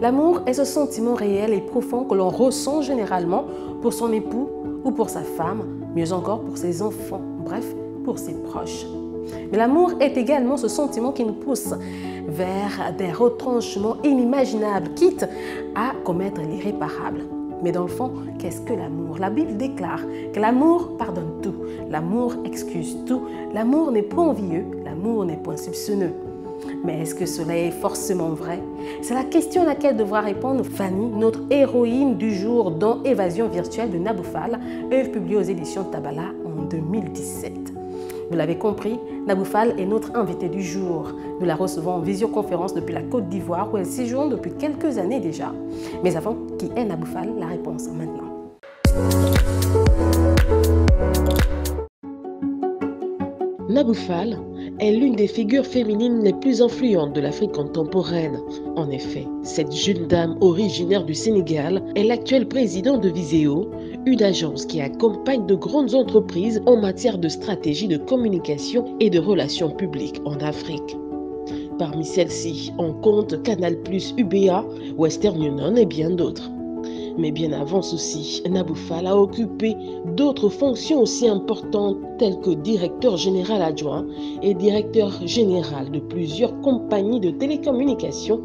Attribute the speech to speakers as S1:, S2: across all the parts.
S1: L'amour est ce sentiment réel et profond que l'on ressent généralement pour son époux ou pour sa femme, mieux encore pour ses enfants, bref, pour ses proches. Mais l'amour est également ce sentiment qui nous pousse vers des retranchements inimaginables, quitte à commettre l'irréparable. Mais dans le fond, qu'est-ce que l'amour? La Bible déclare que l'amour pardonne tout, l'amour excuse tout, l'amour n'est point envieux, l'amour n'est point soupçonneux. Mais est-ce que cela est forcément vrai? C'est la question à laquelle devra répondre Fanny, notre héroïne du jour dans Évasion virtuelle de Nabou Fall, œuvre publiée aux éditions Tabala en 2017. Vous l'avez compris, Nabou Fall est notre invitée du jour. Nous la recevons en visioconférence depuis la Côte d'Ivoire où elle séjourne depuis quelques années déjà. Mais avant, qui est Nabou Fall? La réponse maintenant.
S2: Nabou Fall est l'une des figures féminines les plus influentes de l'Afrique contemporaine. En effet, cette jeune dame originaire du Sénégal est l'actuelle présidente de Viséo, une agence qui accompagne de grandes entreprises en matière de stratégie de communication et de relations publiques en Afrique. Parmi celles-ci, on compte Canal+, UBA, Western Union et bien d'autres. Mais bien avant ceci, Nabou Fall a occupé d'autres fonctions aussi importantes telles que directeur général adjoint et directeur général de plusieurs compagnies de télécommunications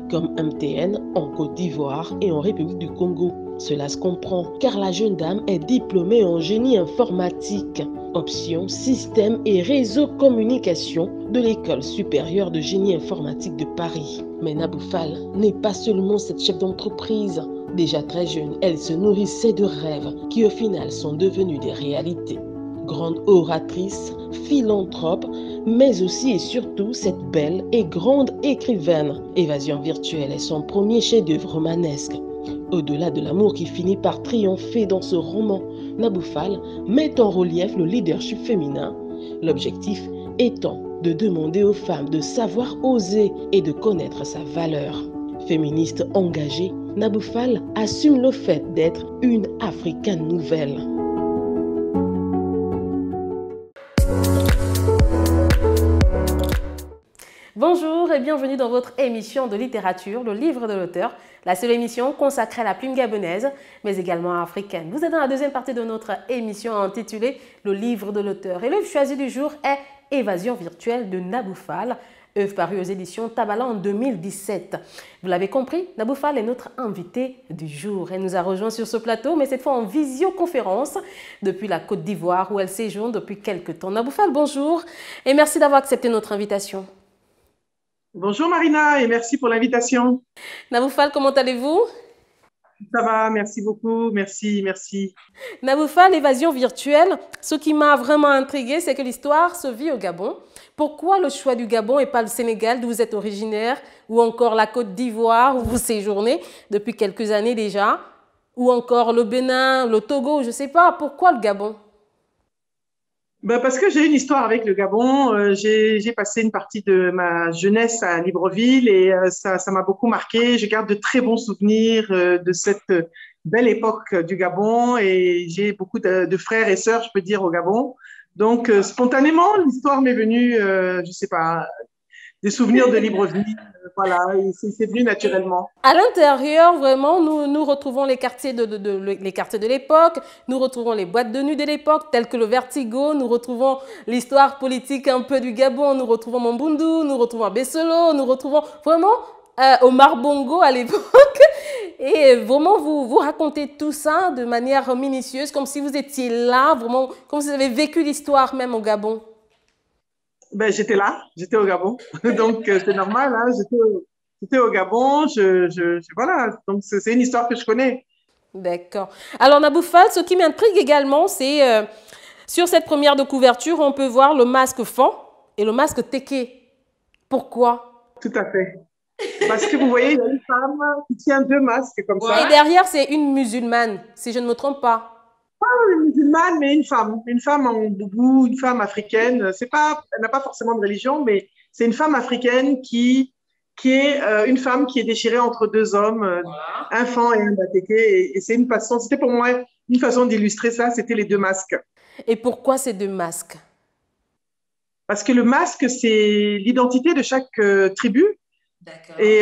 S2: comme MTN en Côte d'Ivoire et en République du Congo. Cela se comprend car la jeune dame est diplômée en génie informatique, option système et réseau communication de l'École supérieure de génie informatique de Paris. Mais Nabou Fall n'est pas seulement cette chef d'entreprise. Déjà très jeune, elle se nourrissait de rêves qui au final sont devenus des réalités. Grande oratrice, philanthrope, mais aussi et surtout cette belle et grande écrivaine. Évasion virtuelle est son premier chef-d'œuvre romanesque. Au-delà de l'amour qui finit par triompher dans ce roman, Nabou Fall met en relief le leadership féminin, l'objectif étant de demander aux femmes de savoir oser et de connaître sa valeur. Féministe engagée, Nabou Fall assume le fait d'être une Africaine nouvelle.
S1: Bonjour et bienvenue dans votre émission de littérature, le livre de l'auteur, la seule émission consacrée à la plume gabonaise, mais également africaine. Vous êtes dans la deuxième partie de notre émission intitulée Le livre de l'auteur. Et l'œuvre choisie du jour est Évasion virtuelle de Nabou Fall, œuvre parue aux éditions Tabala en 2017. Vous l'avez compris, Nabou Fall est notre invitée du jour. Elle nous a rejoints sur ce plateau, mais cette fois en visioconférence depuis la Côte d'Ivoire où elle séjourne depuis quelques temps. Nabou Fall, bonjour et merci d'avoir accepté notre invitation.
S3: Bonjour Marina et merci pour l'invitation.
S1: Nabou Fall, comment allez-vous?
S3: Ça va, merci beaucoup, merci.
S1: Nabou Fall, Évasion virtuelle, ce qui m'a vraiment intriguée, c'est que l'histoire se vit au Gabon. Pourquoi le choix du Gabon et pas le Sénégal d'où vous êtes originaire, ou encore la Côte d'Ivoire où vous séjournez depuis quelques années déjà, ou encore le Bénin, le Togo, je ne sais pas, pourquoi le Gabon?
S3: Parce que j'ai une histoire avec le Gabon. J'ai passé une partie de ma jeunesse à Libreville et ça m'a beaucoup marqué. Je garde de très bons souvenirs de cette belle époque du Gabon et j'ai beaucoup de frères et sœurs, je peux dire, au Gabon. Donc, spontanément, l'histoire m'est venue, je sais pas, des souvenirs de Libreville. Voilà, c'est venu naturellement.
S1: À l'intérieur, vraiment, nous retrouvons les quartiers les quartiers de l'époque, nous retrouvons les boîtes de nuit de l'époque, telles que le Vertigo, nous retrouvons l'histoire politique un peu du Gabon, nous retrouvons Mambundu, nous retrouvons Bessolo, nous retrouvons vraiment Omar Bongo à l'époque. Et vraiment, vous racontez tout ça de manière minutieuse, comme si vous étiez là, vraiment, comme si vous avez vécu l'histoire même au Gabon.
S3: J'étais là, j'étais au Gabon. Donc, c'est normal, hein, j'étais au Gabon. Voilà, donc c'est une histoire que je connais.
S1: D'accord. Alors, Nabou Fall, ce qui m'intrigue également, c'est sur cette première de couverture, on peut voir le masque Fan et le masque Téké. Pourquoi?
S3: Tout à fait. Parce que vous voyez, il y a une femme qui tient deux masques comme ça.
S1: Et derrière, c'est une musulmane, si je ne me trompe pas.
S3: Pas une musulmane, mais une femme en boubou, une femme africaine. Elle n'a pas forcément de religion, mais c'est une femme africaine qui est une femme qui est déchirée entre deux hommes, voilà. Un fan et un batéké. Et c'est une façon, c'était pour moi une façon d'illustrer ça, c'était les deux masques.
S1: Et pourquoi ces deux masques?
S3: Parce que le masque, c'est l'identité de chaque tribu. Et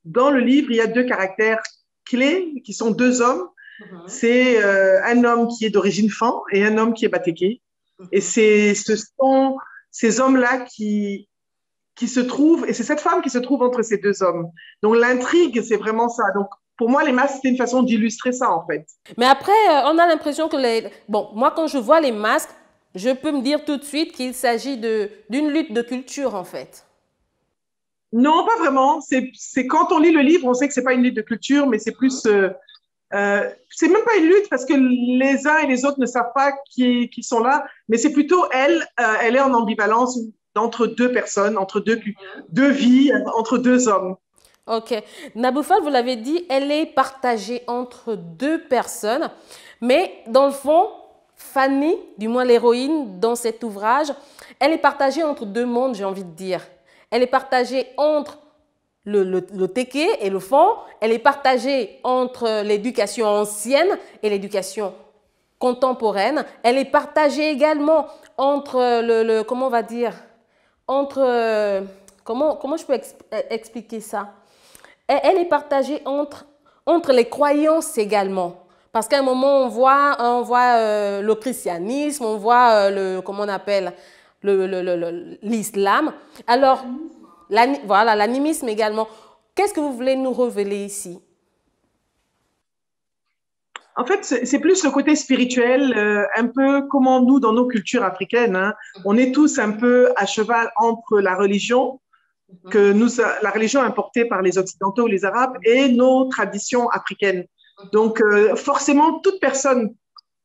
S3: dans le livre, il y a deux caractères clés qui sont deux hommes. C'est un homme qui est d'origine Fan et un homme qui est Batéké. Et ce sont ces hommes-là qui se trouvent, et c'est cette femme qui se trouve entre ces deux hommes. Donc l'intrigue, c'est vraiment ça. Donc pour moi, les masques, c'était une façon d'illustrer ça, en fait.
S1: Mais après, on a l'impression que Bon, moi, quand je vois les masques, je peux me dire tout de suite qu'il s'agit d'une lutte de culture, en fait.
S3: Non, pas vraiment. C'est quand on lit le livre, on sait que c'est pas une lutte de culture, mais c'est plus... c'est même pas une lutte parce que les uns et les autres ne savent pas qui sont là, mais c'est plutôt elle est en ambivalence entre deux personnes, entre deux vies, entre deux hommes.
S1: Ok. Naboufal, vous l'avez dit, elle est partagée entre deux personnes, mais dans le fond, Fanny, du moins l'héroïne dans cet ouvrage, elle est partagée entre deux mondes, j'ai envie de dire. Elle est partagée entre le téké et le fond, elle est partagée entre l'éducation ancienne et l'éducation contemporaine. Elle est partagée également entre comment on va dire, entre, comment je peux expliquer ça? Elle est partagée entre les croyances également. Parce qu'à un moment, on voit le christianisme, on voit comment on appelle, l'islam. Alors, voilà, l'animisme également. Qu'est-ce que vous voulez nous révéler ici?
S3: En fait, c'est plus le côté spirituel, un peu comment nous, dans nos cultures africaines, hein, on est tous un peu à cheval entre la religion, la religion importée par les Occidentaux ou les Arabes, et nos traditions africaines. Donc, forcément, toute personne,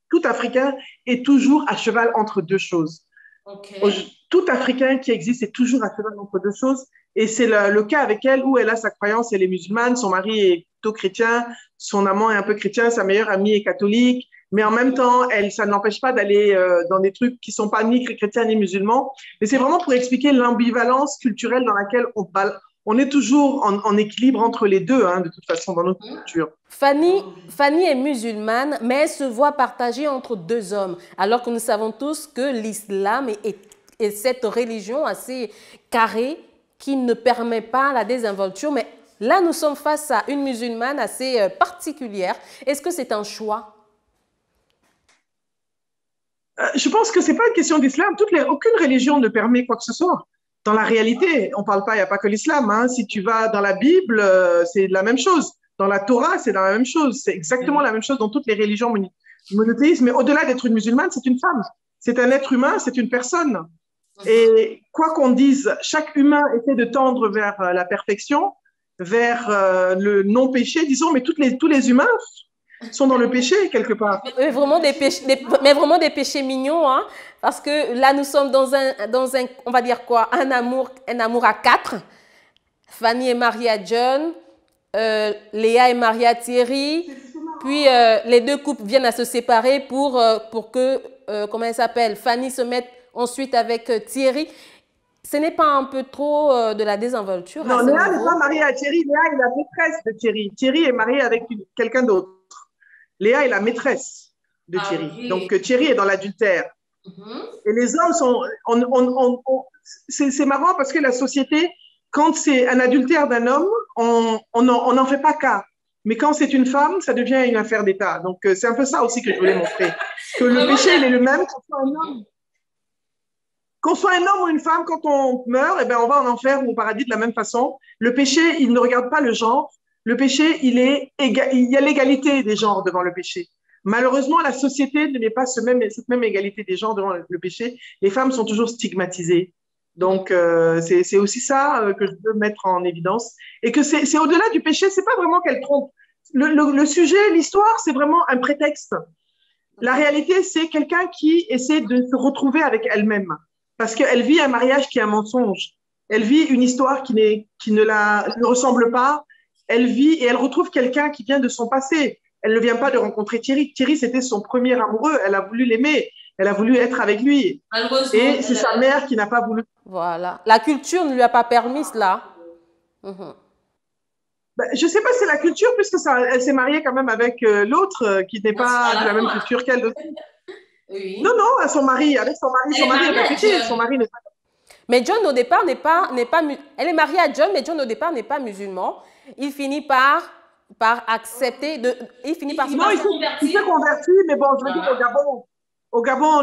S3: tout Africain est toujours à cheval entre deux choses. Okay. Tout Africain qui existe est toujours à cheval entre deux choses. Et c'est le cas avec elle où elle a sa croyance, elle est musulmane, son mari est plutôt chrétien, son amant est un peu chrétien, sa meilleure amie est catholique. Mais en même temps, ça ne l'empêche pas d'aller dans des trucs qui ne sont pas ni chrétiens ni musulmans. Mais c'est vraiment pour expliquer l'ambivalence culturelle dans laquelle on est toujours en équilibre entre les deux, hein, de toute façon, dans notre culture.
S1: Fanny est musulmane, mais elle se voit partagée entre deux hommes, alors que nous savons tous que l'islam est cette religion assez carrée qui ne permet pas la désinvolture. Mais là, nous sommes face à une musulmane assez particulière. Est-ce que c'est un choix?
S3: Je pense que ce n'est pas une question d'islam. Aucune religion ne permet quoi que ce soit. Dans la réalité, on ne parle pas, il n'y a pas que l'islam. Hein. Si tu vas dans la Bible, c'est la même chose. Dans la Torah, c'est la même chose. C'est exactement la même chose dans toutes les religions monothéistes. Mais au-delà d'être une musulmane, c'est une femme. C'est un être humain, c'est une personne. Et quoi qu'on dise, chaque humain essaie de tendre vers la perfection, vers le non-péché, disons, mais tous les humains sont dans le péché quelque part.
S1: Mais vraiment des péchés mignons, hein, parce que là nous sommes dans un, on va dire quoi, un amour à quatre. Fanny est mariée à John, Léa est mariée à Thierry, puis les deux couples viennent à se séparer pour que, comment elle s'appelle, Fanny se mette ensuite avec Thierry. Ce n'est pas un peu trop de la désinvolture?
S3: Non, Léa n'est pas mariée à Thierry, Léa est la maîtresse de Thierry. Thierry est marié avec quelqu'un d'autre. Léa est la maîtresse de Thierry. Oui. Donc, Thierry est dans l'adultère. Et les hommes sont... c'est marrant parce que la société, quand c'est un adultère d'un homme, on n'en fait pas cas. Mais quand c'est une femme, ça devient une affaire d'État. Donc, c'est un peu ça aussi que je voulais montrer. Que le péché, il est le même qu'on soit un homme. Qu'on soit un homme ou une femme, quand on meurt, eh ben, on va en enfer ou au paradis de la même façon. Le péché, il ne regarde pas le genre. Le péché, il y a l'égalité des genres devant le péché. Malheureusement, la société ne met pas cette même égalité des genres devant le péché. Les femmes sont toujours stigmatisées. Donc, c'est aussi ça que je veux mettre en évidence. Et que c'est au-delà du péché, c'est pas vraiment qu'elle trompe. Le sujet, l'histoire, c'est vraiment un prétexte. La réalité, c'est quelqu'un qui essaie de se retrouver avec elle-même. Parce qu'elle vit un mariage qui est un mensonge. Elle vit une histoire qui ne ressemble pas. Elle vit et elle retrouve quelqu'un qui vient de son passé. Elle ne vient pas de rencontrer Thierry. Thierry, c'était son premier amoureux. Elle a voulu l'aimer. Elle a voulu être avec lui. Et c'est sa mère qui n'a pas voulu.
S1: Voilà. La culture ne lui a pas permis cela.
S3: Ben, je ne sais pas si c'est la culture, puisque elle s'est mariée quand même avec l'autre qui n'est pas de la même culture qu'elle. Oui. Non, à son mari. Avec son mari. Son mari est catholique. Son mari n'est pas.
S1: Mais John, au départ, n'est pas... Elle est mariée à John, mais John, au départ, n'est pas musulman. il finit par accepter, il finit par se
S3: Non, il s'est converti, mais bon, je veux dire, au Gabon,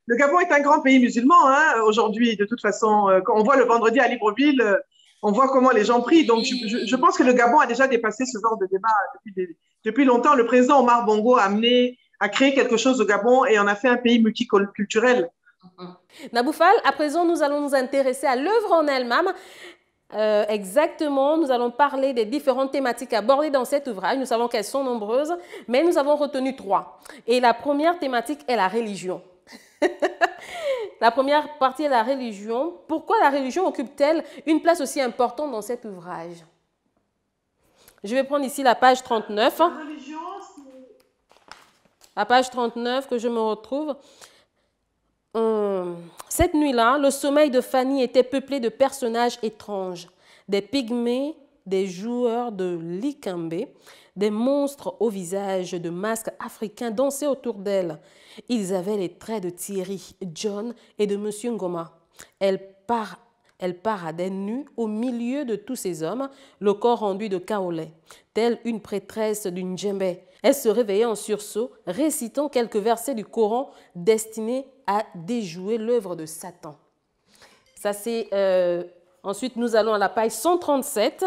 S3: le Gabon est un grand pays musulman hein, aujourd'hui. De toute façon, quand on voit le vendredi à Libreville, on voit comment les gens prient. Donc, je pense que le Gabon a déjà dépassé ce genre de débat depuis longtemps. Le président Omar Bongo a créé quelque chose au Gabon et on a fait un pays multiculturel.
S1: Naboufal, à présent, nous allons nous intéresser à l'œuvre en elle-même. Exactement, nous allons parler des différentes thématiques abordées dans cet ouvrage. Nous savons qu'elles sont nombreuses, mais nous avons retenu 3. Et la première thématique est la religion. La première partie est la religion. Pourquoi la religion occupe-t-elle une place aussi importante dans cet ouvrage? Je vais prendre ici la page 39. La page 39 que je me retrouve. Cette nuit-là, le sommeil de Fanny était peuplé de personnages étranges, des pygmées, des joueurs de likambé, des monstres au visage de masques africains dansaient autour d'elle. Ils avaient les traits de Thierry, John et de Monsieur Ngoma. Elle paradait nue au milieu de tous ces hommes, le corps rendu de kaolé, telle une prêtresse d'une djembé. Elle se réveillait en sursaut, récitant quelques versets du Coran destinés à déjouer l'œuvre de Satan. Ça c'est ensuite nous allons à la page 137.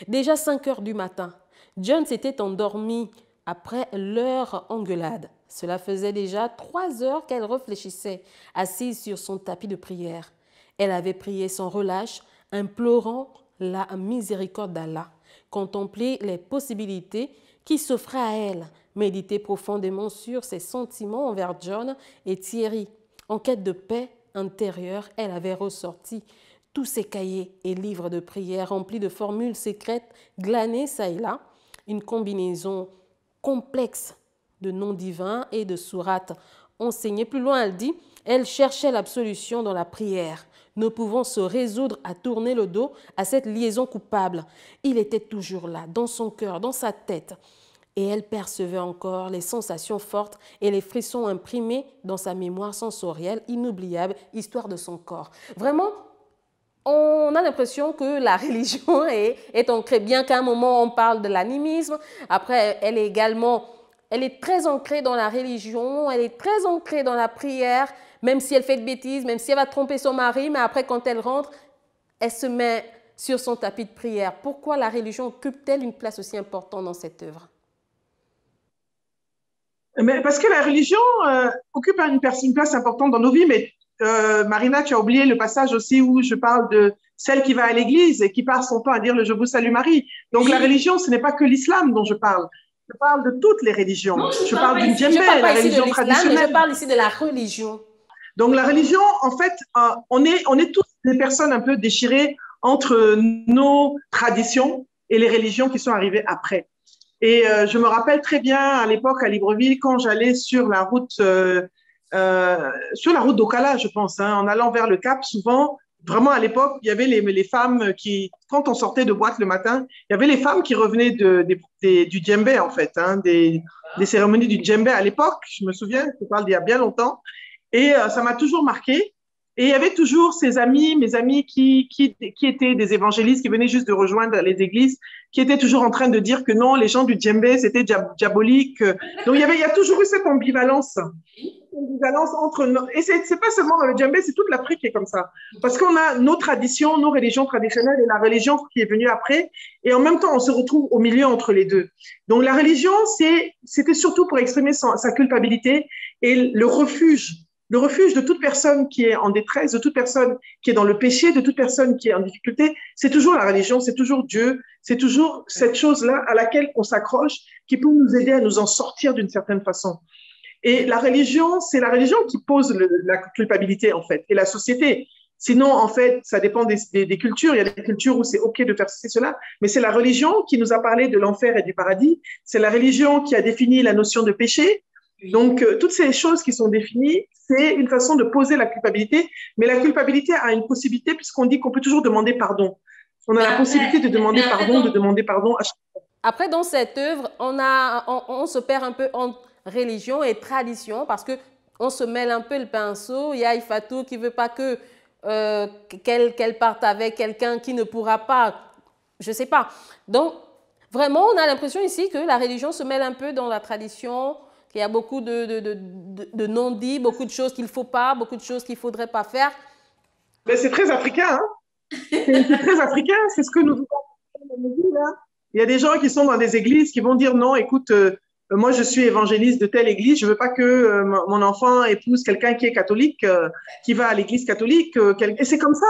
S1: Déjà 5 heures du matin, John s'était endormi après leur engueulade. Cela faisait déjà 3 heures qu'elle réfléchissait, assise sur son tapis de prière. Elle avait prié sans relâche, implorant la miséricorde d'Allah, contempler les possibilités qui s'offraient à elle, méditer profondément sur ses sentiments envers John et Thierry. En quête de paix intérieure, elle avait ressorti tous ses cahiers et livres de prière remplis de formules secrètes glanées çà et là, une combinaison complexe de noms divins et de sourates enseignées. Plus loin, elle dit, elle cherchait l'absolution dans la prière, ne pouvant se résoudre à tourner le dos à cette liaison coupable. Il était toujours là, dans son cœur, dans sa tête. Et elle percevait encore les sensations fortes et les frissons imprimés dans sa mémoire sensorielle inoubliable, histoire de son corps. Vraiment, on a l'impression que la religion est ancrée, bien qu'à un moment on parle de l'animisme. Après, elle est très ancrée dans la religion, elle est très ancrée dans la prière, même si elle fait de bêtises, même si elle va tromper son mari, mais après quand elle rentre, elle se met sur son tapis de prière. Pourquoi la religion occupe-t-elle une place aussi importante dans cette œuvre?
S3: Mais parce que la religion occupe une place importante dans nos vies, mais Marina, tu as oublié le passage aussi où je parle de celle qui va à l'église et qui passe son temps à dire le Je vous salue Marie. Donc la religion, ce n'est pas que l'islam dont je parle. Je parle de toutes les religions.
S1: Non,
S3: je parle d'une djembé,
S1: la
S3: religion traditionnelle.
S1: Mais je parle ici de la religion.
S3: Donc la religion, en fait, on est tous des personnes un peu déchirées entre nos traditions et les religions qui sont arrivées après. Et je me rappelle très bien à l'époque à Libreville, quand j'allais sur la route d'Okala, je pense, hein, en allant vers le Cap, souvent, vraiment à l'époque, il y avait les femmes qui, quand on sortait de boîte le matin, il y avait les femmes qui revenaient du djembé, en fait, hein, des cérémonies du djembé à l'époque, je me souviens, je parle d'il y a bien longtemps, et ça m'a toujours marqué. Et il y avait toujours mes amis qui étaient des évangélistes, qui venaient juste de rejoindre les églises, qui étaient toujours en train de dire que non, les gens du djembé, c'était diabolique. Donc, il y a toujours eu cette ambivalence entre et c'est pas seulement dans le djembé, c'est toute l'Afrique qui est comme ça. Parce qu'on a nos traditions, nos religions traditionnelles et la religion qui est venue après. Et en même temps, on se retrouve au milieu entre les deux. Donc, la religion, c'était surtout pour exprimer sa culpabilité et le refuge de toute personne qui est en détresse, de toute personne qui est dans le péché, de toute personne qui est en difficulté. C'est toujours la religion, c'est toujours Dieu, c'est toujours cette chose-là à laquelle on s'accroche qui peut nous aider à nous en sortir d'une certaine façon. Et la religion, c'est la religion qui pose la culpabilité, en fait, et la société. Sinon, en fait, ça dépend des cultures. Il y a des cultures où c'est OK de faire ceci, cela, mais c'est la religion qui nous a parlé de l'enfer et du paradis. C'est la religion qui a défini la notion de péché. Donc, toutes ces choses qui sont définies, c'est une façon de poser la culpabilité, mais la culpabilité a une possibilité puisqu'on dit qu'on peut toujours demander pardon. On a la possibilité de demander pardon à chaque fois.
S1: Après, dans cette œuvre, on se perd un peu entre religion et tradition parce qu'on se mêle un peu le pinceau. Il y a Ifatou qui ne veut pas qu'elle parte avec quelqu'un qui ne pourra pas Je ne sais pas. Donc, vraiment, on a l'impression ici que la religion se mêle un peu dans la tradition, qu'il y a beaucoup de non-dits, beaucoup de choses qu'il ne faut pas, beaucoup de choses qu'il ne faudrait pas faire.
S3: Mais c'est très africain, hein? C'est très africain, c'est ce que nous vivons là. Il y a des gens qui sont dans des églises qui vont dire non, écoute, moi je suis évangéliste de telle église, je veux pas que mon enfant épouse quelqu'un qui est catholique, qui va à l'église catholique. Et c'est comme ça.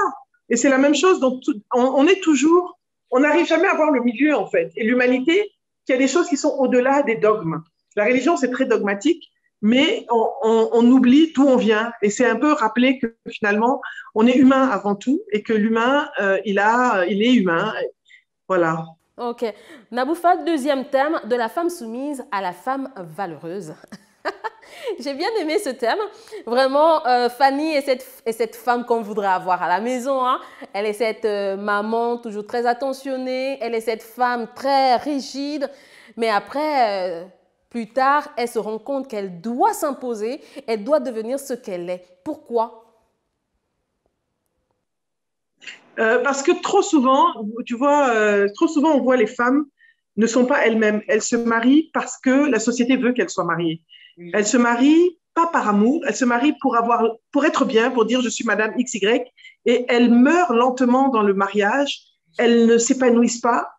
S3: Et c'est la même chose. Donc on est toujours, on n'arrive jamais à voir le milieu en fait. Et l'humanité, qu'il y a des choses qui sont au-delà des dogmes. La religion c'est très dogmatique, mais on oublie d'où on vient. Et c'est un peu rappeler que finalement on est humain avant tout et que l'humain il est humain. Voilà.
S1: Ok. Naboufa, deuxième thème, de la femme soumise à la femme valeureuse. J'ai bien aimé ce thème. Vraiment, Fanny est cette femme qu'on voudrait avoir à la maison, hein. Elle est cette maman toujours très attentionnée. Elle est cette femme très rigide. Mais après, plus tard, elle se rend compte qu'elle doit s'imposer. Elle doit devenir ce qu'elle est. Pourquoi?
S3: Parce que trop souvent, tu vois, trop souvent on voit les femmes ne sont pas elles-mêmes. Elles se marient parce que la société veut qu'elles soient mariées. Elles se marient pas par amour, elles se marient pour être bien, pour dire je suis Madame XY, et elles meurent lentement dans le mariage. Elles ne s'épanouissent pas,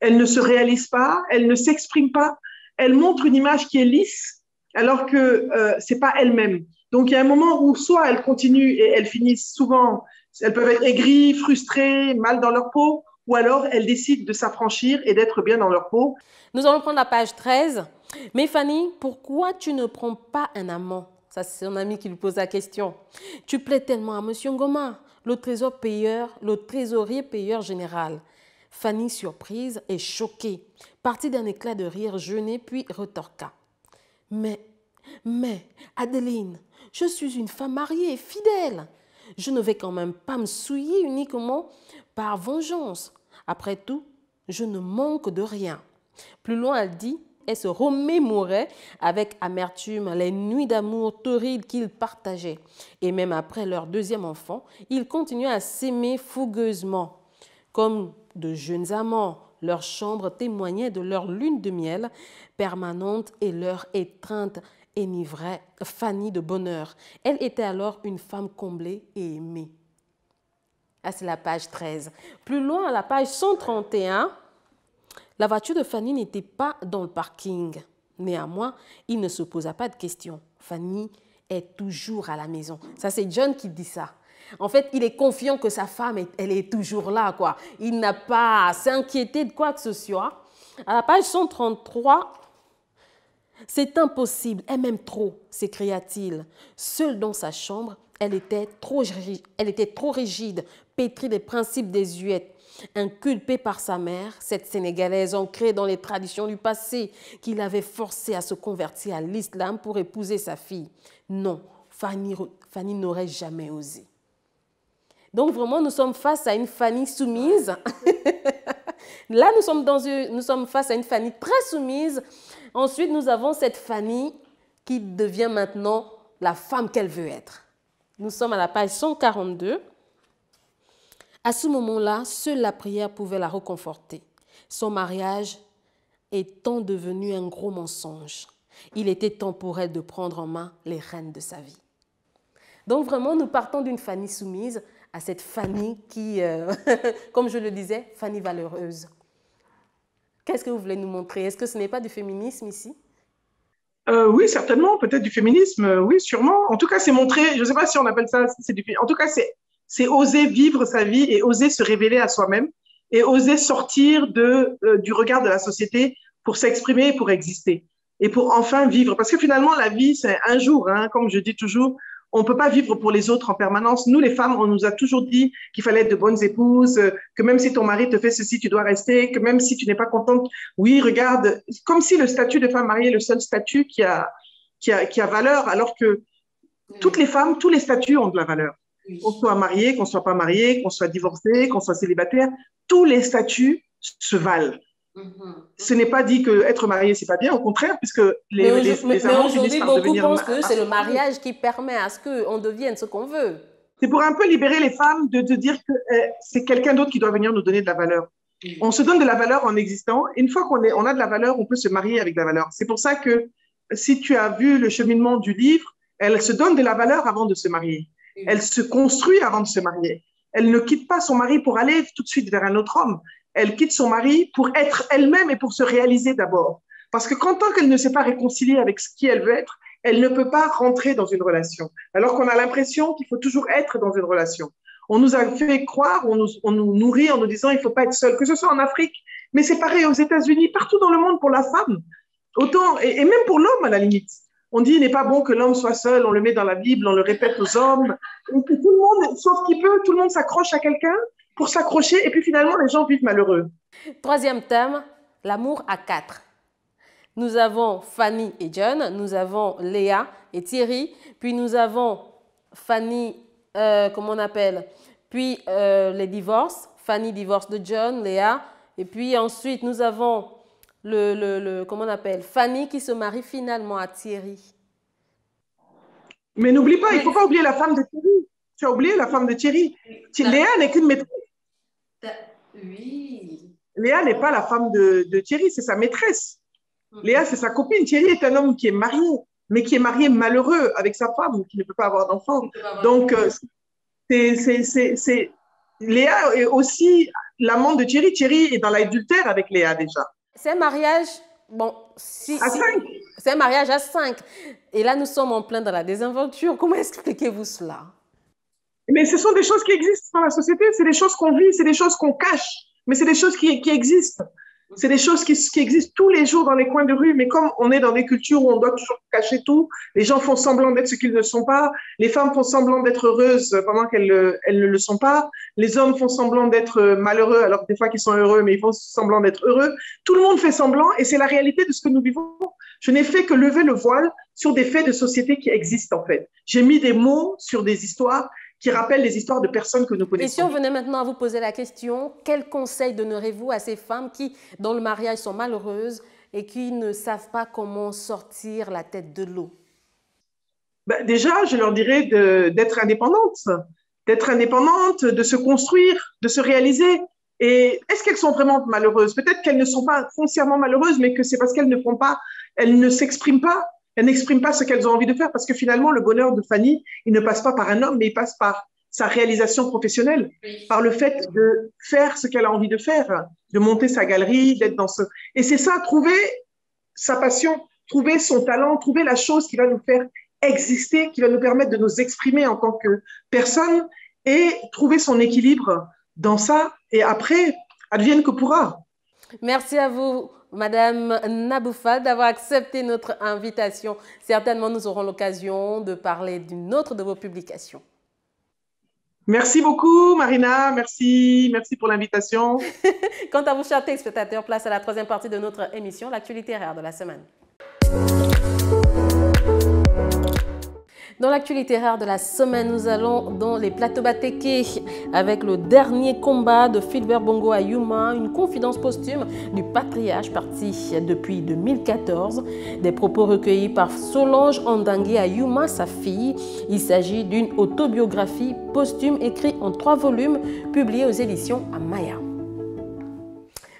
S3: elles ne se réalisent pas, elles ne s'expriment pas. Elles montrent une image qui est lisse, alors que c'est pas elles-mêmes. Donc il y a un moment où soit elles continuent et elles finissent souvent. Elles peuvent être aigries, frustrées, mal dans leur peau, ou alors elles décident de s'affranchir et d'être bien dans leur peau.
S1: Nous allons prendre la page 13. Mais Fanny, pourquoi tu ne prends pas un amant? Ça, c'est son ami qui lui pose la question. Tu plais tellement à Monsieur Ngoma, le trésorier payeur général. Fanny, surprise et choquée, partit d'un éclat de rire gêné, puis retorqua. Mais, Adeline, je suis une femme mariée et fidèle. Je ne vais quand même pas me souiller uniquement par vengeance. Après tout, je ne manque de rien. Plus loin, elle dit, elle se remémorait avec amertume les nuits d'amour torrides qu'ils partageaient. Et même après leur deuxième enfant, ils continuaient à s'aimer fougueusement. Comme de jeunes amants, leur chambre témoignait de leur lune de miel permanente et leur étreinte enivrait Fanny de bonheur. Elle était alors une femme comblée et aimée. Ah, c'est la page 13. Plus loin, à la page 131, la voiture de Fanny n'était pas dans le parking. Néanmoins, il ne se posa pas de questions. Fanny est toujours à la maison. Ça, c'est John qui dit ça. En fait, il est confiant que sa femme, elle est toujours là, quoi. Il n'a pas à s'inquiéter de quoi que ce soit. À la page 133, « C'est impossible, elle m'aime trop », s'écria-t-il. Seule dans sa chambre, elle était trop rigide, pétrie des principes désuètes. Inculpée par sa mère, cette Sénégalaise ancrée dans les traditions du passé, qui l'avait forcée à se convertir à l'islam pour épouser sa fille. Non, Fanny n'aurait jamais osé. Donc vraiment, nous sommes face à une Fanny soumise. Là, nous sommes face à une Fanny très soumise. Ensuite, nous avons cette Fanny qui devient maintenant la femme qu'elle veut être. Nous sommes à la page 142. À ce moment-là, seule la prière pouvait la réconforter. Son mariage étant devenu un gros mensonge, il était temps pour elle de prendre en main les rênes de sa vie. Donc vraiment, nous partons d'une Fanny soumise à cette Fanny qui, comme je le disais, Fanny valeureuse. Qu'est-ce que vous voulez nous montrer? Est-ce que ce n'est pas du féminisme ici?
S3: Oui, certainement, peut-être du féminisme, oui, sûrement. En tout cas, c'est montrer, je ne sais pas si on appelle ça, en tout cas, c'est oser vivre sa vie et oser se révéler à soi-même et oser sortir du regard de la société pour s'exprimer, pour exister et pour enfin vivre. Parce que finalement, la vie, c'est un jour, hein, comme je dis toujours, on ne peut pas vivre pour les autres en permanence. Nous, les femmes, on nous a toujours dit qu'il fallait être de bonnes épouses, que même si ton mari te fait ceci, tu dois rester, que même si tu n'es pas contente, oui, regarde, comme si le statut de femme mariée est le seul statut qui a valeur, alors que toutes les femmes, tous les statuts ont de la valeur. Qu'on soit marié, qu'on soit pas marié, qu'on soit divorcé, qu'on soit célibataire, tous les statuts se valent. Ce n'est pas dit qu'être marié, c'est pas bien, au contraire, puisque les amants finissent par devenir...
S1: Beaucoup pensent que c'est le mariage qui permet à ce qu'on devienne ce qu'on veut.
S3: C'est pour un peu libérer les femmes de dire que c'est quelqu'un d'autre qui doit venir nous donner de la valeur. On se donne de la valeur en existant. Une fois on a de la valeur, on peut se marier avec de la valeur. C'est pour ça que si tu as vu le cheminement du livre, elle se donne de la valeur avant de se marier. Elle se construit avant de se marier. Elle ne quitte pas son mari pour aller tout de suite vers un autre homme. Elle quitte son mari pour être elle-même et pour se réaliser d'abord. Parce que tant qu'elle ne s'est pas réconciliée avec qui elle veut être, elle ne peut pas rentrer dans une relation. Alors qu'on a l'impression qu'il faut toujours être dans une relation. On nous a fait croire, on nous nourrit en nous disant il ne faut pas être seul, que ce soit en Afrique, mais c'est pareil aux États-Unis, partout dans le monde pour la femme. Autant, et même pour l'homme à la limite. On dit il n'est pas bon que l'homme soit seul, on le met dans la Bible, on le répète aux hommes. Et que tout le monde, sauf qu'il peut, tout le monde s'accroche à quelqu'un pour s'accrocher et puis finalement les gens vivent malheureux.
S1: Troisième thème, l'amour à quatre. Nous avons Fanny et John, nous avons Léa et Thierry, puis nous avons Fanny, comment on appelle, puis les divorces. Fanny divorce de John, Léa, et puis ensuite nous avons comment on appelle, Fanny qui se marie finalement à Thierry.
S3: Mais n'oublie pas, il ne faut pas oublier la femme de Thierry. Tu as oublié la femme de Thierry. Léa n'est qu'une maîtresse.
S1: Oui.
S3: Léa n'est pas la femme de Thierry, c'est sa maîtresse. Léa, c'est sa copine. Thierry est un homme qui est marié, mais qui est marié malheureux avec sa femme, qui ne peut pas avoir d'enfant. Donc, Léa est aussi l'amante de Thierry. Thierry est dans l'adultère avec Léa déjà.
S1: C'est un mariage, bon,
S3: à 5.
S1: C'est un mariage à 5. Et là, nous sommes en plein dans la désinvolture. Comment expliquez-vous cela?
S3: Mais ce sont des choses qui existent dans la société. C'est des choses qu'on vit, c'est des choses qu'on cache. Mais c'est des choses qui existent. C'est des choses qui existent tous les jours dans les coins de rue. Mais comme on est dans des cultures où on doit toujours cacher tout, les gens font semblant d'être ce qu'ils ne sont pas. Les femmes font semblant d'être heureuses pendant qu'elles ne le sont pas. Les hommes font semblant d'être malheureux alors que des fois qu'ils sont heureux, mais ils font semblant d'être heureux. Tout le monde fait semblant et c'est la réalité de ce que nous vivons. Je n'ai fait que lever le voile sur des faits de société qui existent en fait. J'ai mis des mots sur des histoires qui rappellent les histoires de personnes que nous connaissons.
S1: Et si on venait maintenant à vous poser la question, quel conseil donnerez-vous à ces femmes qui, dans le mariage, sont malheureuses et qui ne savent pas comment sortir la tête de l'eau?
S3: Ben, déjà, je leur dirais d'être indépendantes, de se construire, de se réaliser. Et est-ce qu'elles sont vraiment malheureuses? Peut-être qu'elles ne sont pas foncièrement malheureuses, mais que c'est parce qu'elles ne font pas, elles ne s'expriment pas. Elles n'expriment pas ce qu'elles ont envie de faire parce que finalement, le bonheur de Fanny, il ne passe pas par un homme, mais il passe par sa réalisation professionnelle, par le fait de faire ce qu'elle a envie de faire, de monter sa galerie, d'être dans ce… Et c'est ça, trouver sa passion, trouver son talent, trouver la chose qui va nous faire exister, qui va nous permettre de nous exprimer en tant que personne et trouver son équilibre dans ça. Et après, advienne que pourra.
S1: Merci à vous, Madame Naboufal, d'avoir accepté notre invitation. Certainement, nous aurons l'occasion de parler d'une autre de vos publications.
S3: Merci beaucoup, Marina. Merci pour l'invitation.
S1: Quant à vous, chers téléspectateurs, place à la troisième partie de notre émission, l'actualité rare de la semaine. Dans l'actualité rare de la semaine, nous allons dans les plateaux Bateke avec le dernier combat de Philbert Bongo à Yuma, une confidence posthume du patriarche parti depuis 2014. Des propos recueillis par Solange Andangue à Yuma, sa fille. Il s'agit d'une autobiographie posthume écrite en 3 volumes, publiée aux éditions Amaya.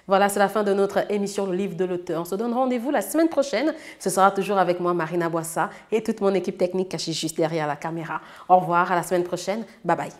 S1: Voilà, c'est la fin de notre émission Le Livre de l'Auteur. On se donne rendez-vous la semaine prochaine. Ce sera toujours avec moi, Marina Boissa, et toute mon équipe technique cachée juste derrière la caméra. Au revoir, à la semaine prochaine. Bye bye.